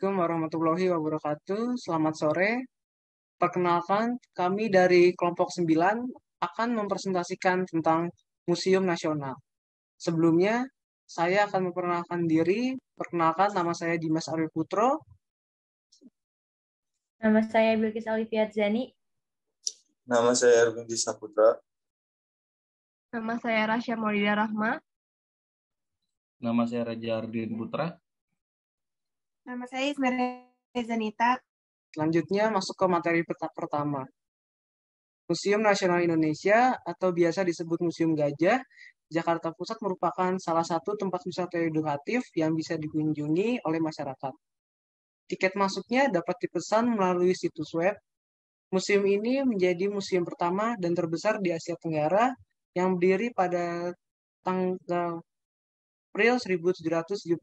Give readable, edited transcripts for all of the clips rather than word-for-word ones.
Assalamualaikum warahmatullahi wabarakatuh. Selamat sore. Perkenalkan, kami dari kelompok 9 akan mempresentasikan tentang Museum Nasional. Sebelumnya, saya akan memperkenalkan diri. Perkenalkan, nama saya Dimas Arif Putro. Nama saya Bilkis Alifiyat Zani. Nama saya Erwin Saputra. Nama saya Rasya Maulida Rahma. Nama saya Raja Ardin Putra. Nama saya Ismail Zanita. Selanjutnya masuk ke materi pertama. Museum Nasional Indonesia atau biasa disebut Museum Gajah, Jakarta Pusat merupakan salah satu tempat wisata edukatif yang bisa dikunjungi oleh masyarakat. Tiket masuknya dapat dipesan melalui situs web. Museum ini menjadi museum pertama dan terbesar di Asia Tenggara yang berdiri pada tanggal April 1778.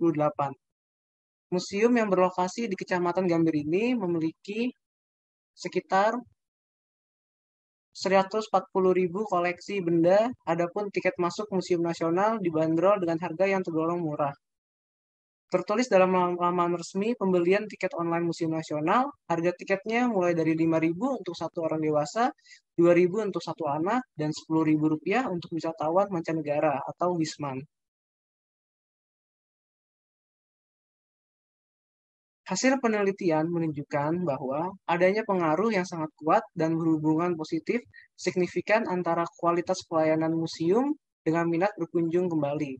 Museum yang berlokasi di Kecamatan Gambir ini memiliki sekitar 140.000 koleksi benda, adapun tiket masuk Museum Nasional dibanderol dengan harga yang tergolong murah. Tertulis dalam laman resmi pembelian tiket online Museum Nasional, harga tiketnya mulai dari Rp5.000 untuk satu orang dewasa, Rp2.000 untuk satu anak, dan Rp10.000 untuk wisatawan mancanegara atau wisman. Hasil penelitian menunjukkan bahwa adanya pengaruh yang sangat kuat dan berhubungan positif signifikan antara kualitas pelayanan museum dengan minat berkunjung kembali.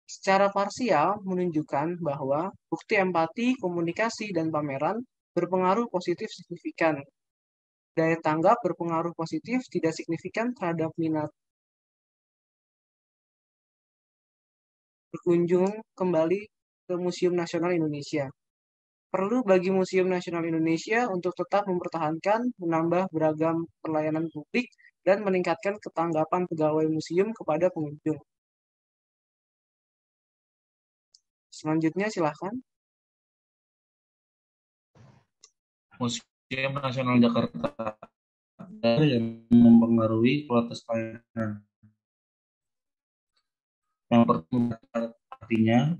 Secara parsial menunjukkan bahwa bukti empati, komunikasi, dan pameran berpengaruh positif signifikan. Daya tanggap berpengaruh positif tidak signifikan terhadap minat berkunjung kembali ke Museum Nasional Indonesia. Perlu bagi Museum Nasional Indonesia untuk tetap mempertahankan, menambah beragam pelayanan publik, dan meningkatkan ketanggapan pegawai museum kepada pengunjung. Selanjutnya silakan. Museum Nasional Jakarta yang mempengaruhi kualitas pelayanan. Yang pertama, artinya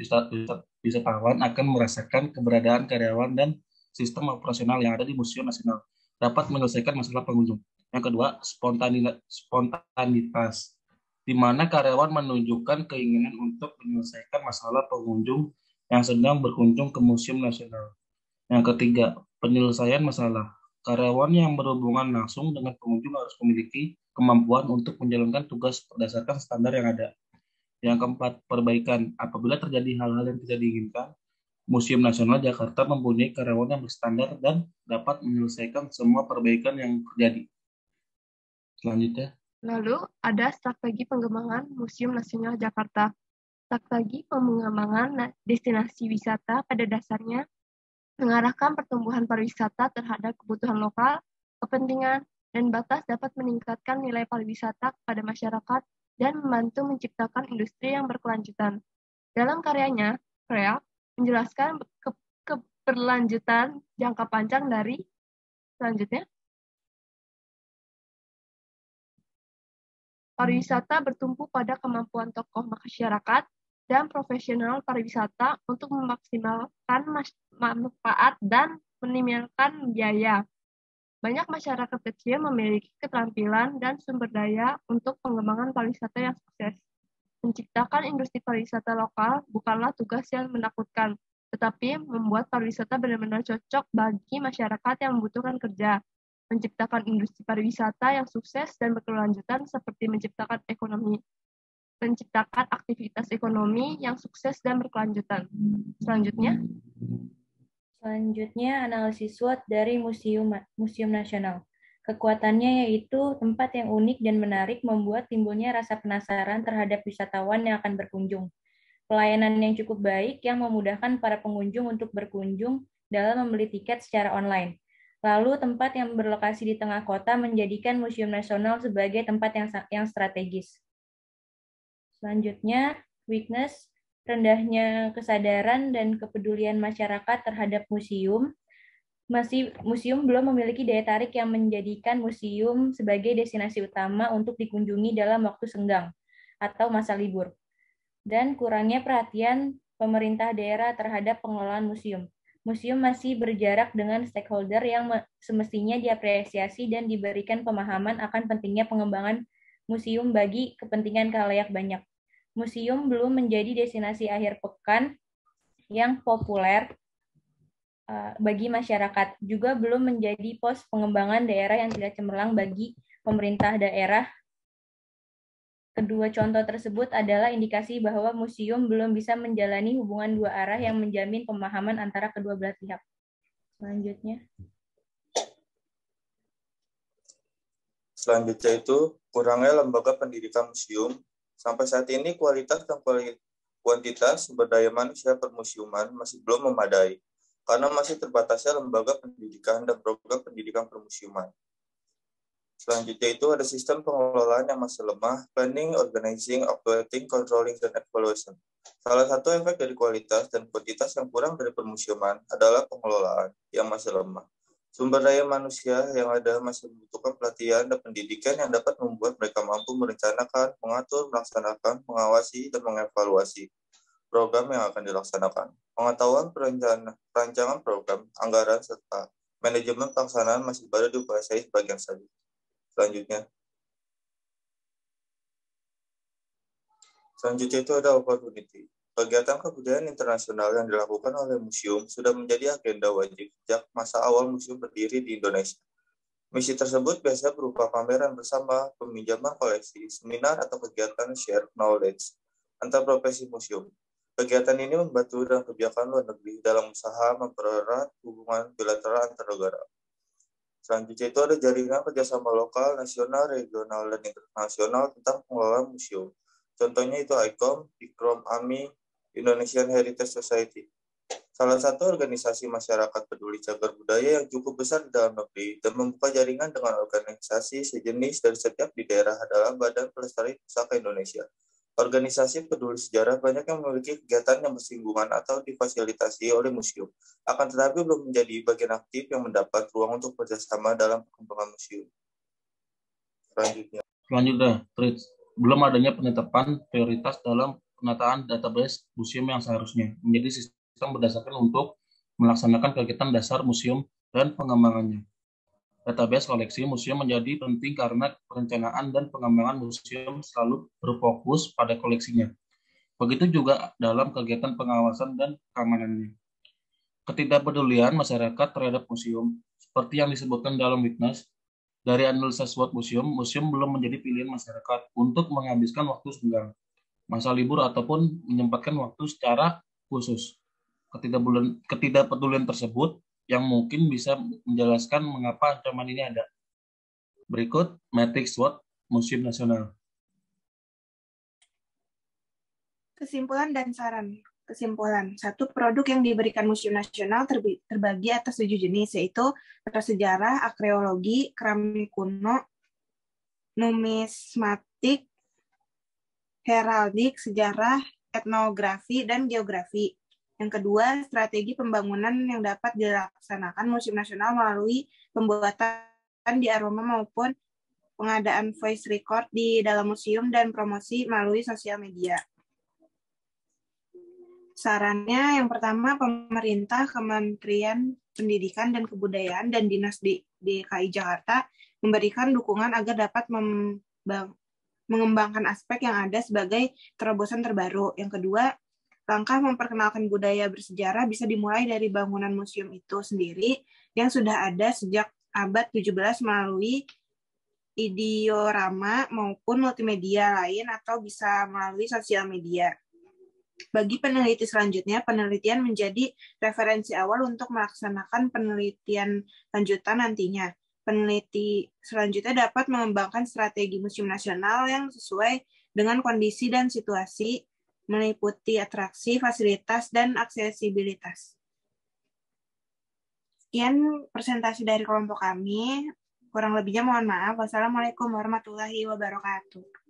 wisatawan akan merasakan keberadaan karyawan dan sistem operasional yang ada di Museum Nasional dapat menyelesaikan masalah pengunjung. Yang kedua, spontanitas, di mana karyawan menunjukkan keinginan untuk menyelesaikan masalah pengunjung yang sedang berkunjung ke Museum Nasional. Yang ketiga, penyelesaian masalah. Karyawan yang berhubungan langsung dengan pengunjung harus memiliki kemampuan untuk menjalankan tugas berdasarkan standar yang ada. Yang keempat, perbaikan. Apabila terjadi hal-hal yang tidak diinginkan, Museum Nasional Jakarta mempunyai karyawan yang berstandar dan dapat menyelesaikan semua perbaikan yang terjadi. Selanjutnya. Lalu ada strategi pengembangan Museum Nasional Jakarta. Strategi pengembangan destinasi wisata pada dasarnya mengarahkan pertumbuhan pariwisata terhadap kebutuhan lokal, kepentingan, dan batas dapat meningkatkan nilai pariwisata kepada masyarakat dan membantu menciptakan industri yang berkelanjutan. Dalam karyanya, Crea menjelaskan keberlanjutan jangka panjang dari selanjutnya. Pariwisata bertumpu pada kemampuan tokoh masyarakat dan profesional pariwisata untuk memaksimalkan manfaat dan meminimalkan biaya. Banyak masyarakat kecil memiliki keterampilan dan sumber daya untuk pengembangan pariwisata yang sukses. Menciptakan industri pariwisata lokal bukanlah tugas yang menakutkan, tetapi membuat pariwisata benar-benar cocok bagi masyarakat yang membutuhkan kerja. Menciptakan industri pariwisata yang sukses dan berkelanjutan seperti menciptakan aktivitas ekonomi yang sukses dan berkelanjutan. Selanjutnya, analisis SWOT dari Museum Nasional. Kekuatannya yaitu tempat yang unik dan menarik membuat timbulnya rasa penasaran terhadap wisatawan yang akan berkunjung. Pelayanan yang cukup baik yang memudahkan para pengunjung untuk berkunjung dalam membeli tiket secara online. Lalu tempat yang berlokasi di tengah kota menjadikan Museum Nasional sebagai tempat yang strategis. Selanjutnya, weakness, rendahnya kesadaran dan kepedulian masyarakat terhadap museum. Museum belum memiliki daya tarik yang menjadikan museum sebagai destinasi utama untuk dikunjungi dalam waktu senggang atau masa libur. Dan kurangnya perhatian pemerintah daerah terhadap pengelolaan museum. Museum masih berjarak dengan stakeholder yang semestinya diapresiasi dan diberikan pemahaman akan pentingnya pengembangan museum bagi kepentingan khalayak banyak. Museum belum menjadi destinasi akhir pekan yang populer bagi masyarakat, juga belum menjadi pos pengembangan daerah yang tidak cemerlang bagi pemerintah daerah. Kedua contoh tersebut adalah indikasi bahwa museum belum bisa menjalani hubungan dua arah yang menjamin pemahaman antara kedua belah pihak. Selanjutnya itu kurangnya lembaga pendidikan museum. Sampai saat ini kualitas dan kuantitas sumber daya manusia permusiuman masih belum memadai, karena masih terbatasnya lembaga pendidikan dan program pendidikan permusiuman. Selanjutnya itu ada sistem pengelolaan yang masih lemah, planning, organizing, operating, controlling, dan evaluation. Salah satu efek dari kualitas dan kuantitas yang kurang dari permusiuman adalah pengelolaan yang masih lemah. Sumber daya manusia yang ada masih membutuhkan pelatihan dan pendidikan yang dapat membuat mereka mampu merencanakan, mengatur, melaksanakan, mengawasi, dan mengevaluasi program yang akan dilaksanakan. Pengetahuan perancangan program, anggaran, serta manajemen pelaksanaan masih baru dikuasai sebagian saja. Selanjutnya itu ada opportunity. Kegiatan kebudayaan internasional yang dilakukan oleh museum sudah menjadi agenda wajib sejak masa awal museum berdiri di Indonesia. Misi tersebut biasanya berupa pameran bersama, peminjaman koleksi, seminar, atau kegiatan share knowledge antar profesi museum. Kegiatan ini membantu dalam kebijakan luar negeri dalam usaha mempererat hubungan bilateral antar negara. Selanjutnya itu ada jaringan kerjasama lokal, nasional, regional, dan internasional tentang pengelolaan museum. Contohnya itu ICOM, ICROM, AMI, Indonesian Heritage Society. Salah satu organisasi masyarakat peduli cagar budaya yang cukup besar di dalam negeri dan membuka jaringan dengan organisasi sejenis dari setiap di daerah adalah Badan Pelestarian Pusaka Indonesia. Organisasi peduli sejarah banyak yang memiliki kegiatan yang bersinggungan atau difasilitasi oleh museum, akan tetapi belum menjadi bagian aktif yang mendapat ruang untuk kerjasama dalam perkembangan museum. Selanjutnya, belum adanya penetapan prioritas dalam penataan database museum yang seharusnya menjadi sistem berdasarkan untuk melaksanakan kegiatan dasar museum dan pengembangannya. Database koleksi museum menjadi penting karena perencanaan dan pengembangan museum selalu berfokus pada koleksinya. Begitu juga dalam kegiatan pengawasan dan keamanannya. Ketidakpedulian masyarakat terhadap museum, seperti yang disebutkan dalam witness, dari analisa SWOT museum belum menjadi pilihan masyarakat untuk menghabiskan waktu senggang, masa libur, ataupun menyempatkan waktu secara khusus. Ketidakpedulian tersebut yang mungkin bisa menjelaskan mengapa ancaman ini ada. Berikut matriks SWOT Museum Nasional. Kesimpulan dan saran. Kesimpulan. 1. Produk yang diberikan Museum Nasional terbagi atas 7 jenis, yaitu prasejarah, arkeologi, keramik kuno, numismatik, heraldik, sejarah, etnografi, dan geografi. Yang kedua, strategi pembangunan yang dapat dilaksanakan Museum Nasional melalui pembuatan di aroma maupun pengadaan voice record di dalam museum dan promosi melalui sosial media. Sarannya yang pertama, pemerintah, Kementerian Pendidikan dan Kebudayaan, dan Dinas DKI Jakarta memberikan dukungan agar dapat mengembangkan aspek yang ada sebagai terobosan terbaru. Yang kedua, langkah memperkenalkan budaya bersejarah bisa dimulai dari bangunan museum itu sendiri yang sudah ada sejak abad 17 melalui ideorama maupun multimedia lain atau bisa melalui sosial media. Bagi peneliti selanjutnya, penelitian menjadi referensi awal untuk melaksanakan penelitian lanjutan nantinya. Peneliti selanjutnya dapat mengembangkan strategi Museum Nasional yang sesuai dengan kondisi dan situasi, meliputi atraksi, fasilitas, dan aksesibilitas. Sekian presentasi dari kelompok kami. Kurang lebihnya mohon maaf. Wassalamualaikum warahmatullahi wabarakatuh.